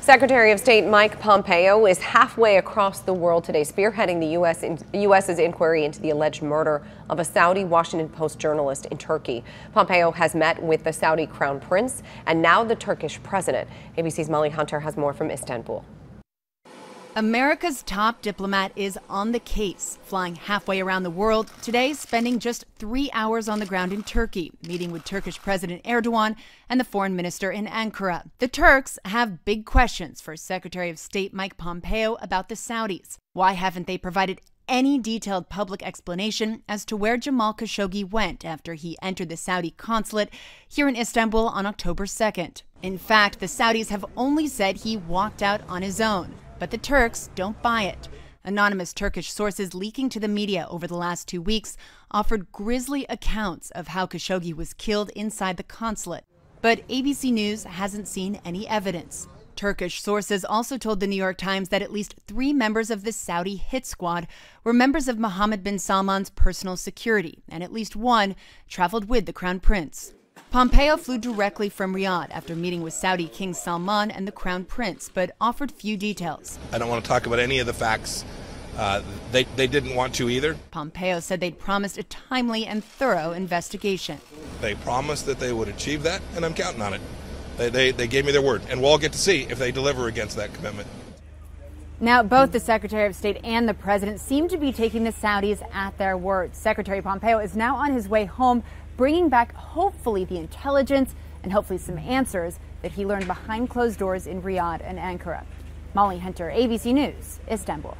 Secretary of State Mike Pompeo is halfway across the world today, spearheading the U.S.'s inquiry into the alleged murder of a Saudi Washington Post journalist in Turkey. Pompeo has met with the Saudi Crown Prince and now the Turkish president. ABC's Molly Hunter has more from Istanbul. America's top diplomat is on the case, flying halfway around the world, today spending just 3 hours on the ground in Turkey, meeting with Turkish President Erdogan and the foreign minister in Ankara. The Turks have big questions for Secretary of State Mike Pompeo about the Saudis. Why haven't they provided any detailed public explanation as to where Jamal Khashoggi went after he entered the Saudi consulate here in Istanbul on October 2nd? In fact, the Saudis have only said he walked out on his own. But the Turks don't buy it. Anonymous Turkish sources leaking to the media over the last 2 weeks offered grisly accounts of how Khashoggi was killed inside the consulate. But ABC News hasn't seen any evidence. Turkish sources also told the New York Times that at least 3 members of the Saudi hit squad were members of Mohammed bin Salman's personal security, and at least one traveled with the Crown Prince. Pompeo flew directly from Riyadh after meeting with Saudi King Salman and the Crown Prince, but offered few details. I don't want to talk about any of the facts. They didn't want to either. Pompeo said they'd promised a timely and thorough investigation. They promised that they would achieve that, and I'm counting on it. They gave me their word, and we'll all get to see if they deliver against that commitment. Now, both the Secretary of State and the President seem to be taking the Saudis at their word. Secretary Pompeo is now on his way home, bringing back hopefully the intelligence and hopefully some answers that he learned behind closed doors in Riyadh and Ankara. Molly Hunter, ABC News, Istanbul.